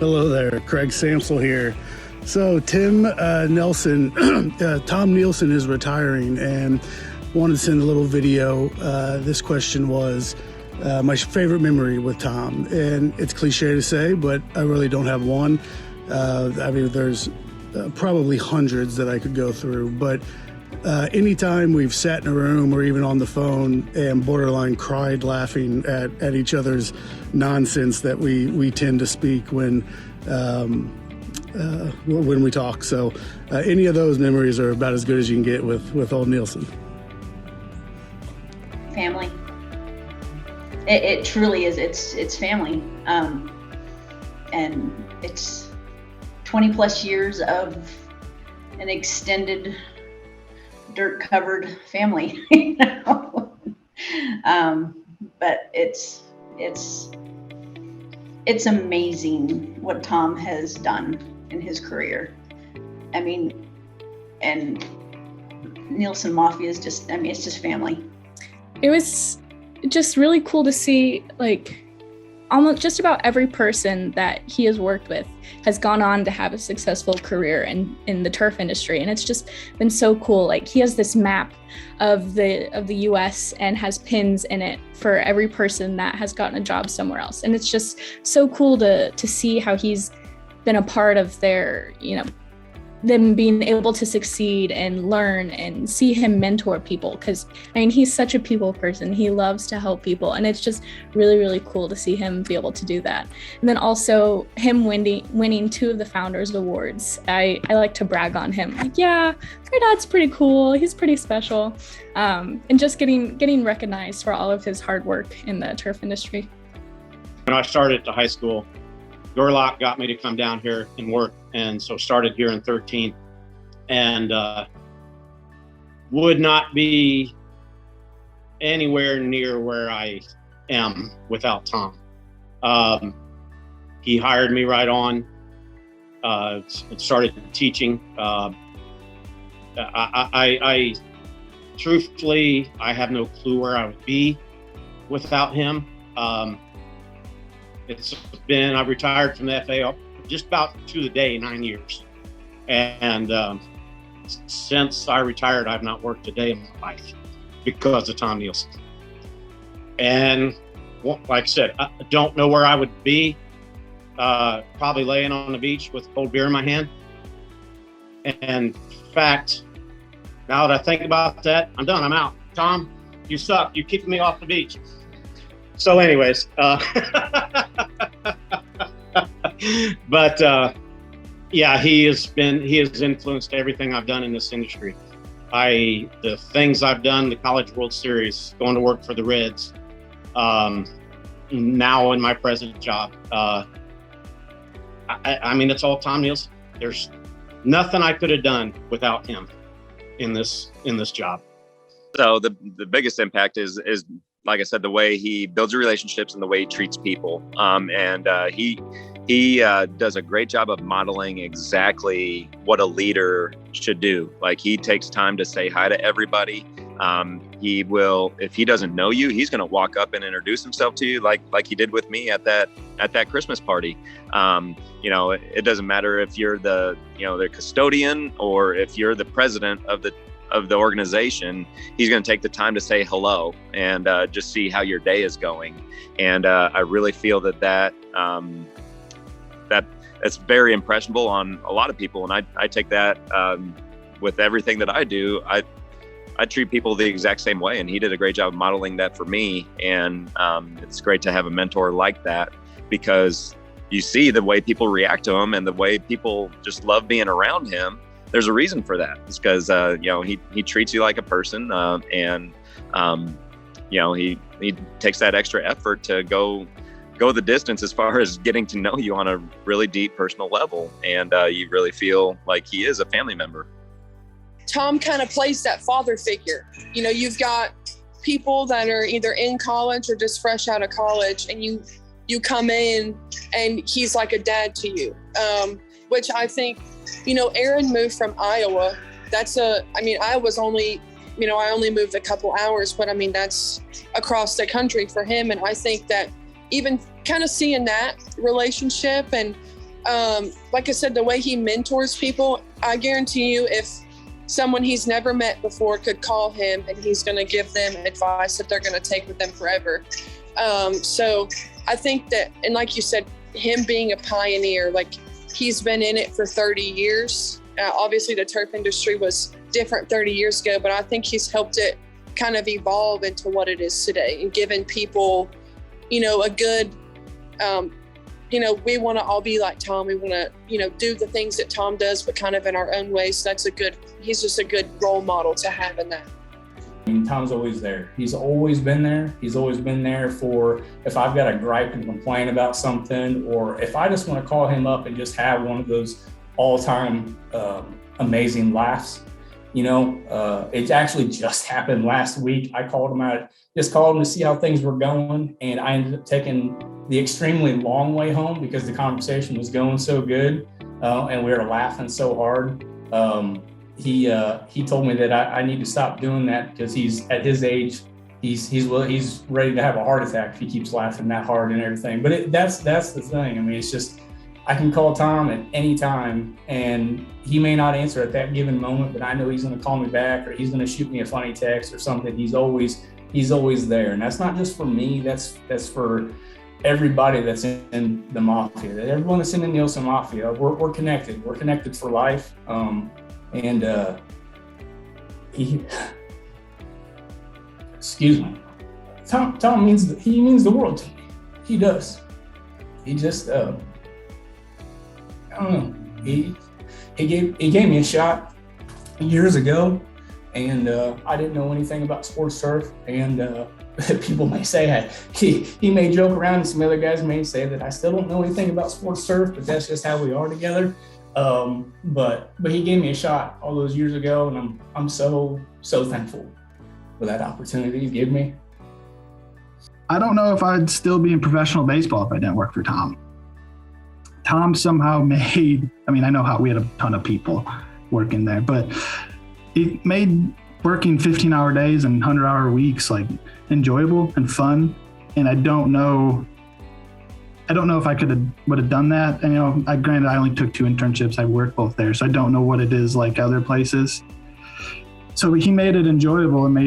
Hello there, Craig Samsel here. So Tim Nielsen, Tom Nielsen is retiring and wanted to send a little video. This question was my favorite memory with Tom. And it's cliche to say, but I really don't have one. I mean, there's probably hundreds that I could go through, but anytime we've sat in a room or even on the phone and borderline cried laughing at each other's nonsense that we tend to speak when we talk. So any of those memories are about as good as you can get with old Nielsen. Family. It truly is. It's family. And it's 20 plus years of an extended dirt covered family, you know? But it's amazing what Tom has done in his career. I mean, and Nielsen Mafia is just, I mean, it's just family. It was just really cool to see, like, almost just about every person that he has worked with has gone on to have a successful career in the turf industry. And it's just been so cool. Like, he has this map of the US and has pins in it for every person that has gotten a job somewhere else. And it's just so cool to see how he's been a part of their, you know, them being able to succeed and learn and see him mentor people. Because, I mean, he's such a people person. He loves to help people. And it's just really, really cool to see him be able to do that. And then also him winning 2 of the Founders Awards. I like to brag on him. Like, yeah, my dad's pretty cool. He's pretty special. And just getting recognized for all of his hard work in the turf industry. When I started at the high school, Dorlock got me to come down here and work, and so started here in 13, and would not be anywhere near where I am without Tom. He hired me right on, started teaching. I truthfully, I have no clue where I would be without him. It's been, I retired from the FA just about to the day, 9 years. And since I retired, I've not worked a day in my life because of Tom Nielsen. And like I said, I don't know where I would be, probably laying on the beach with a cold beer in my hand. And in fact, now that I think about that, I'm done, I'm out. Tom, you suck, you're keeping me off the beach. So anyways, but yeah, he has influenced everything I've done in this industry. The things I've done, the College World Series, going to work for the Reds, now in my present job. I mean, it's all Tom Nielsen. There's nothing I could have done without him in this job. So the biggest impact is like I said, the way he builds relationships and the way he treats people. He does a great job of modeling exactly what a leader should do. Like, he takes time to say hi to everybody. He will, if he doesn't know you, he's going to walk up and introduce himself to you, like he did with me at that Christmas party. It doesn't matter if you're the custodian or if you're the president of the organization. He's going to take the time to say hello and just see how your day is going. And I really feel that it's very impressionable on a lot of people. And I take that with everything that I do. I treat people the exact same way, and he did a great job of modeling that for me. And it's great to have a mentor like that, because you see the way people react to him and the way people just love being around him. There's a reason for that. It's because he treats you like a person, and he takes that extra effort to go the distance as far as getting to know you on a really deep personal level, and you really feel like he is a family member. Tom kind of plays that father figure. You've got people that are either in college or just fresh out of college, and you come in and he's like a dad to you, which I think, Aaron moved from Iowa. Iowa's only, I only moved a couple hours, but that's across the country for him. And I think that even kind of seeing that relationship and, like I said, the way he mentors people, I guarantee you, if someone he's never met before could call him, and he's going to give them advice that they're going to take with them forever. So I think that, and like you said, him being a pioneer, like, he's been in it for 30 years. Obviously the turf industry was different 30 years ago, but I think he's helped it kind of evolve into what it is today, and given people, a good, we want to all be like Tom. We want to, do the things that Tom does, but kind of in our own ways. So he's just a good role model to have in that. Tom's always there. He's always been there. He's always been there for if I've got a gripe and complain about something, or if I just want to call him up and just have one of those all-time amazing laughs. It actually just happened last week. I called him out, just called him to see how things were going, and I ended up taking the extremely long way home because the conversation was going so good, and we were laughing so hard. He told me that I need to stop doing that, because he's at his age, he's ready to have a heart attack if he keeps laughing that hard and everything. But that's the thing. It's just, I can call Tom at any time, and he may not answer at that given moment, but I know he's going to call me back, or he's going to shoot me a funny text or something. He's always there, and that's not just for me. That's for everybody that's in the Mafia. Everyone that's in the Nielsen Mafia, we're connected. We're connected for life. Excuse me. Tom means the world to me. He does. He just, I don't know. He gave me a shot years ago, and I didn't know anything about sports turf. And people may say he may joke around, and some other guys may say that I still don't know anything about sports turf, but that's just how we are together. But he gave me a shot all those years ago, and I'm so thankful for that opportunity he gave me. I don't know if I'd still be in professional baseball if I didn't work for Tom. Tom somehow made, I know how we had a ton of people working there, but he made working 15-hour days and 100-hour weeks like enjoyable and fun. And I don't know if I would have done that. And, granted, I only took 2 internships. I worked both there, so I don't know what it is like other places. So he made it enjoyable and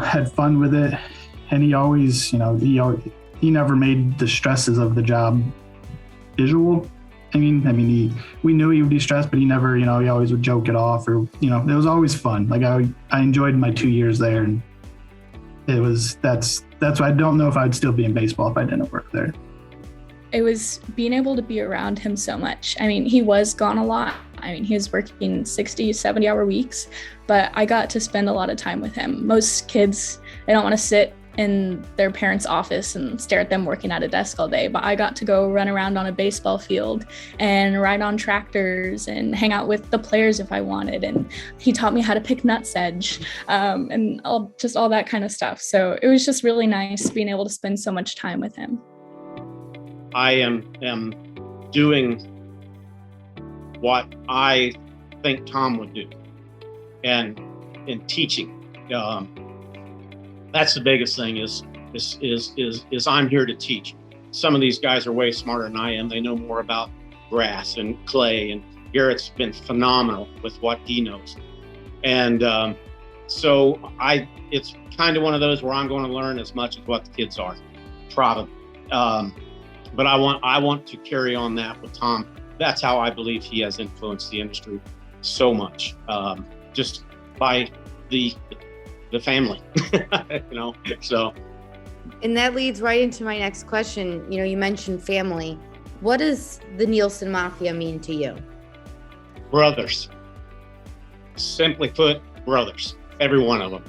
had fun with it. And he always, he never made the stresses of the job visual. We knew he would be stressed, but he never, he always would joke it off, or, it was always fun. Like I enjoyed my 2 years there, and that's why I don't know if I'd still be in baseball if I didn't work there. It was being able to be around him so much. He was gone a lot. He was working 60, 70-hour weeks, but I got to spend a lot of time with him. Most kids, they don't want to sit in their parents' office and stare at them working at a desk all day, but I got to go run around on a baseball field and ride on tractors and hang out with the players if I wanted. And he taught me how to pick nutsedge, and all that kind of stuff. So it was just really nice being able to spend so much time with him. I am doing what I think Tom would do, and in teaching. That's the biggest thing is I'm here to teach. Some of these guys are way smarter than I am. They know more about grass and clay, and Garrett's been phenomenal with what he knows. And so it's kind of one of those where I'm going to learn as much as what the kids are, probably. But I want to carry on that with Tom. That's how I believe he has influenced the industry so much, just by the family, so. And that leads right into my next question. You mentioned family. What does the Nielsen Mafia mean to you? Brothers. Simply put, brothers. Every one of them.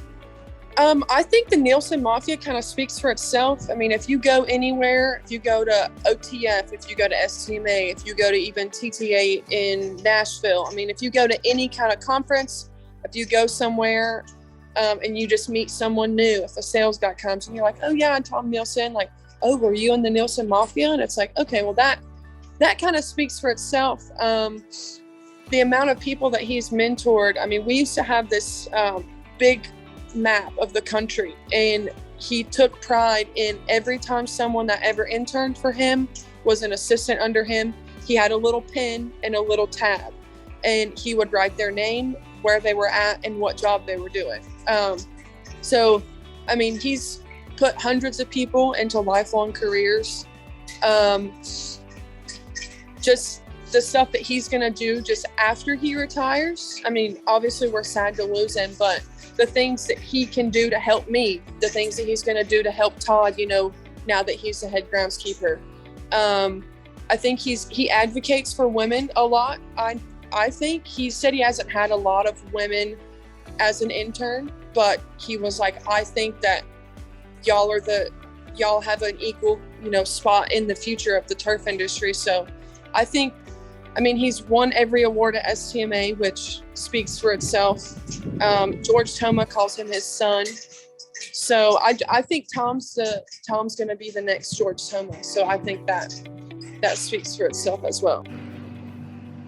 I think the Nielsen Mafia kind of speaks for itself. I mean, if you go anywhere, if you go to OTF, if you go to STMA, if you go to even TTA in Nashville, I mean, if you go to any kind of conference, if you go somewhere and you just meet someone new, if a sales guy comes and you're like, oh yeah, I'm Tom Nielsen, like, oh, were you in the Nielsen Mafia? And it's like, okay, well that kind of speaks for itself. The amount of people that he's mentored, I mean, we used to have this big map of the country, and he took pride in every time someone that ever interned for him was an assistant under him, he had a little pen and a little tab, and he would write their name, where they were at, and what job they were doing. So, I mean, he's put hundreds of people into lifelong careers. Just the stuff that he's going to do just after he retires. I mean, obviously we're sad to lose him, but the things that he can do to help me, the things that he's going to do to help Todd, now that he's the head groundskeeper. I think he advocates for women a lot. I think he said he hasn't had a lot of women as an intern, but he was like, I think that y'all have an equal, spot in the future of the turf industry. So I mean, he's won every award at STMA, which speaks for itself. George Toma calls him his son. So I think Tom's going to be the next George Toma. So I think that speaks for itself as well.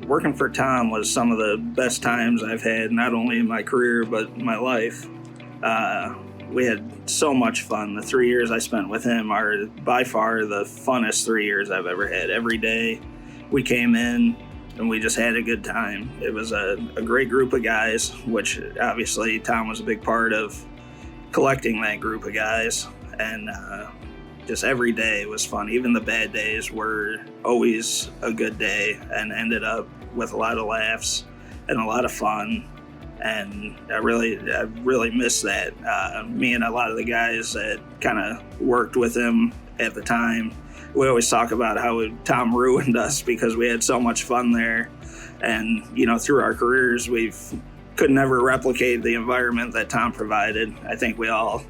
Working for Tom was some of the best times I've had, not only in my career, but my life. We had so much fun. The 3 years I spent with him are by far the funnest 3 years I've ever had. Every day we came in and we just had a good time. It was a great group of guys, which obviously Tom was a big part of collecting that group of guys. And just every day was fun. Even the bad days were always a good day and ended up with a lot of laughs and a lot of fun. And I really miss that. Me and a lot of the guys that kind of worked with him at the time, we always talk about how Tom ruined us because we had so much fun there. And, through our careers, could never replicate the environment that Tom provided. I think we all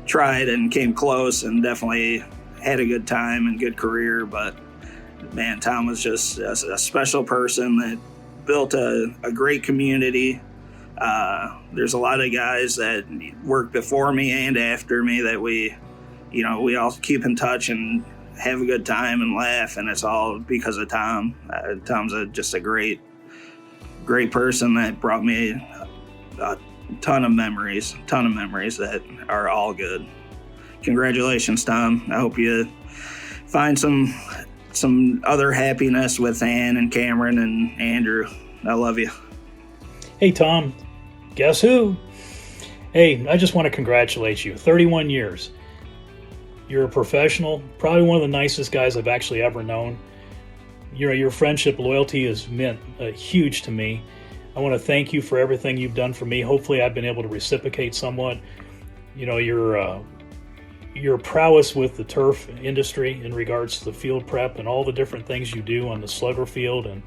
tried and came close and definitely had a good time and good career. But, man, Tom was just a special person that built a great community. There's a lot of guys that worked before me and after me that we all keep in touch and have a good time and laugh, and it's all because of Tom. Tom's just a great person that brought me a ton of memories that are all good. Congratulations, Tom. I hope you find some other happiness with Ann and Cameron and Andrew. I love you. Hey, Tom, guess who? Hey, I just want to congratulate you. 31 years. You're a professional, probably one of the nicest guys I've actually ever known. Your friendship, loyalty has meant huge to me. I want to thank you for everything you've done for me. Hopefully I've been able to reciprocate somewhat. Your prowess with the turf industry in regards to the field prep and all the different things you do on the slugger field and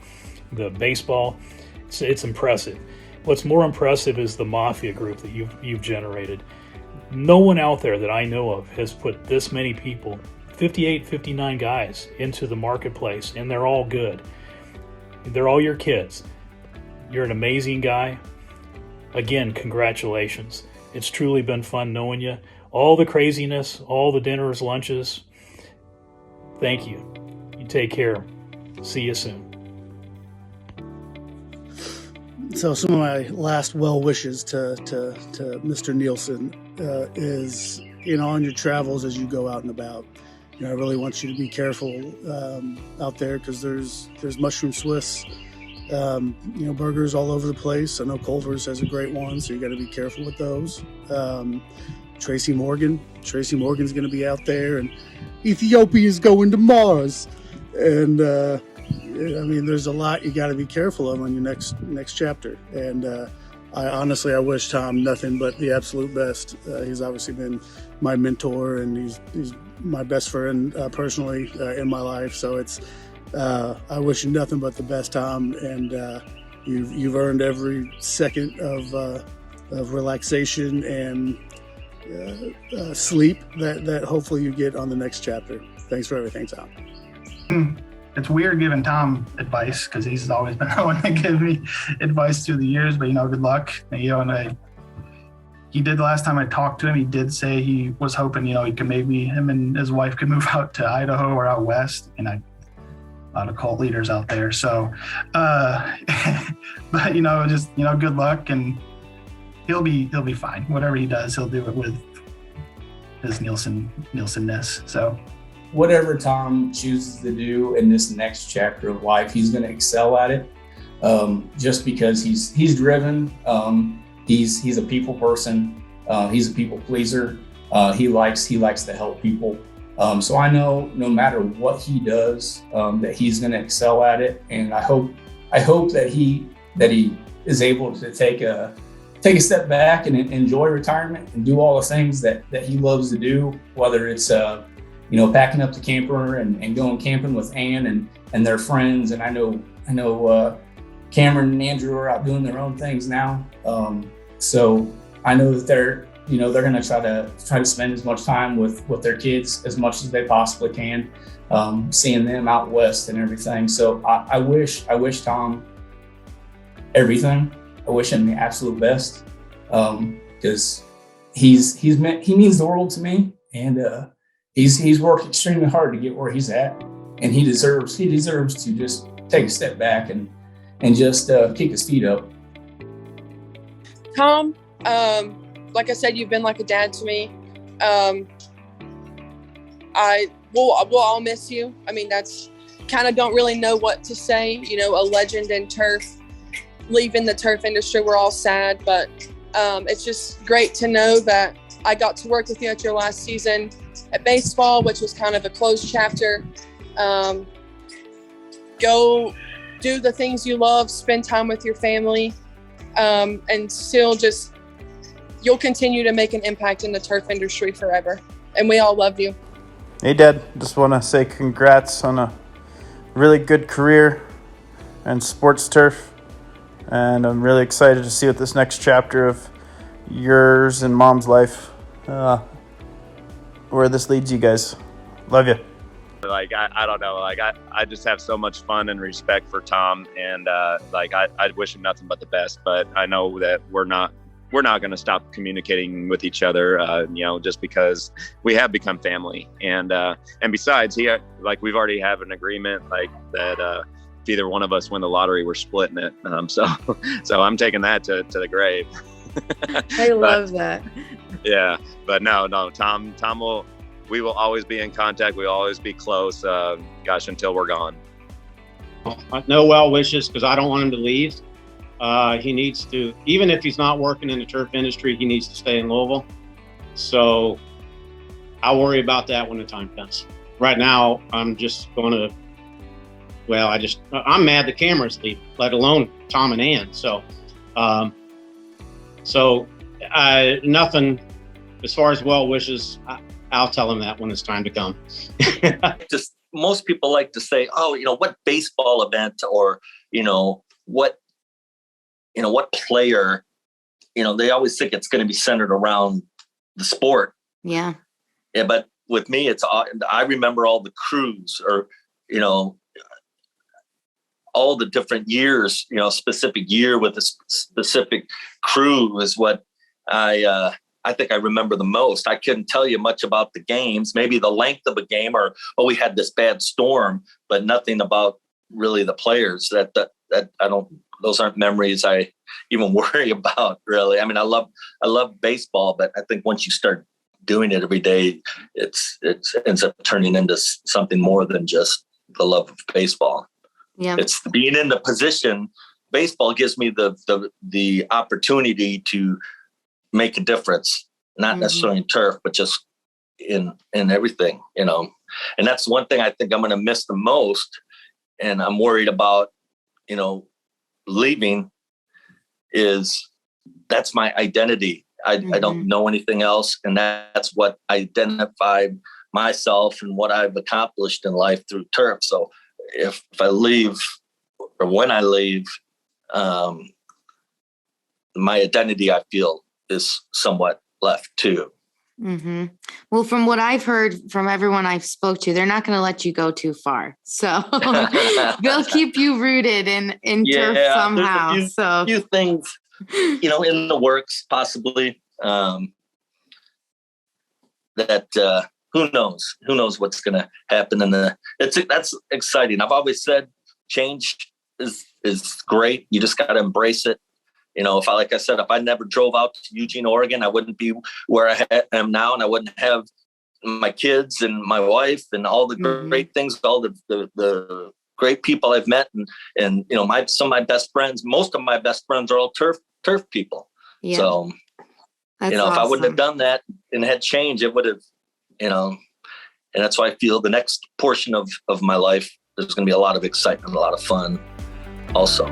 the baseball, it's impressive. What's more impressive is the Mafia group that you've generated. No one out there that I know of has put this many people, 58, 59 guys, into the marketplace, and they're all good. They're all your kids. You're an amazing guy. Again, congratulations. It's truly been fun knowing you. All the craziness, all the dinners, lunches. Thank you. You take care. See you soon. So some of my last well wishes to Mr. Nielsen is, on your travels as you go out and about. I really want you to be careful out there, because there's mushroom Swiss, burgers all over the place. I know Culver's has a great one, so you got to be careful with those. Tracy Morgan's going to be out there, and Ethiopia's going to Mars, and there's a lot you got to be careful of on your next chapter. And I wish Tom nothing but the absolute best. He's obviously been my mentor, and he's my best friend personally in my life. So I wish you nothing but the best, Tom. And you've earned every second of relaxation and sleep that hopefully you get on the next chapter. Thanks for everything, Tom. It's weird giving Tom advice, because he's always been the one to give me advice through the years, but good luck. He did last time I talked to him, he did say he was hoping, he could maybe, him and his wife could move out to Idaho or out west. A lot of cult leaders out there. So, but just, good luck, and he'll be fine. Whatever he does, he'll do it with his Nielsen-ness. So whatever Tom chooses to do in this next chapter of life, he's going to excel at it. Just because he's driven. He's a people person. He's a people pleaser. He likes to help people. So I know no matter what he does, that he's going to excel at it. And I hope that he is able to take a step back and enjoy retirement and do all the things that he loves to do, whether it's packing up the camper and going camping with Ann and their friends. And I know Cameron and Andrew are out doing their own things now. So I know that they're going to try to spend as much time with their kids as much as they possibly can, seeing them out west and everything. So I wish Tom everything. I wish him the absolute best, because he means the world to me, and he's worked extremely hard to get where he's at, and he deserves to just take a step back and just kick his feet up. Tom, like I said, you've been like a dad to me. We'll all miss you. That's kind of don't really know what to say. A legend in turf, leaving the turf industry. We're all sad, but it's just great to know that I got to work with you at your last season at baseball, which was kind of a closed chapter. Go do the things you love, spend time with your family, and still just, you'll continue to make an impact in the turf industry forever. And we all love you. Hey, Dad. Just want to say congrats on a really good career in sports turf. And I'm really excited to see what this next chapter of yours and Mom's life, where this leads you guys. Love you. I don't know. I just have so much fun and respect for Tom, and I wish him nothing but the best. But I know that we're not going to stop communicating with each other, just because we have become family. And besides, we've already have an agreement that if either one of us win the lottery, we're splitting it. So I'm taking that to the grave. I love that. Yeah, but no, Tom we will always be in contact. We'll always be close, until we're gone. No well wishes, because I don't want him to leave. He needs to, even if he's not working in the turf industry, he needs to stay in Louisville. So I'll worry about that when the time comes. Right now, I'm just going to, I'm mad the camera's leaving, let alone Tom and Ann. So, nothing as far as well wishes. I'll tell him that when it's time to come. Just most people like to say, what baseball event or, what player, they always think it's going to be centered around the sport. Yeah. Yeah, but with me, I remember all the crews, or all the different years. Specific year with a specific crew is what I think I remember the most. I couldn't tell you much about the games, maybe the length of a game, or we had this bad storm, but nothing about really the players. That I don't. Those aren't memories I even worry about, really. I mean, I love baseball, but I think once you start doing it every day, it ends up turning into something more than just the love of baseball. Yeah. It's being in the position. Baseball gives me the opportunity to make a difference, not necessarily in turf, but just in everything, and that's one thing I think I'm going to miss the most. And I'm worried about, leaving, is that's my identity. I don't know anything else. And that's what identified myself and what I've accomplished in life through turf. So if I leave, or when I leave, my identity, I feel, is somewhat left too. Mm-hmm. Well, from what I've heard from everyone I've spoke to, they're not going to let you go too far. So they'll keep you rooted in turf somehow. There's a few things, in the works, possibly. That who knows what's going to happen that's exciting. I've always said change is great. You just got to embrace it. If I never drove out to Eugene, Oregon, I wouldn't be where I am now, and I wouldn't have my kids and my wife and all the great things, all the great people I've met, and some of my best friends. Most of my best friends are all turf people. Yeah. So, that's if I wouldn't have done that and had change, it would have, and that's why I feel the next portion of my life, there's going to be a lot of excitement, a lot of fun also.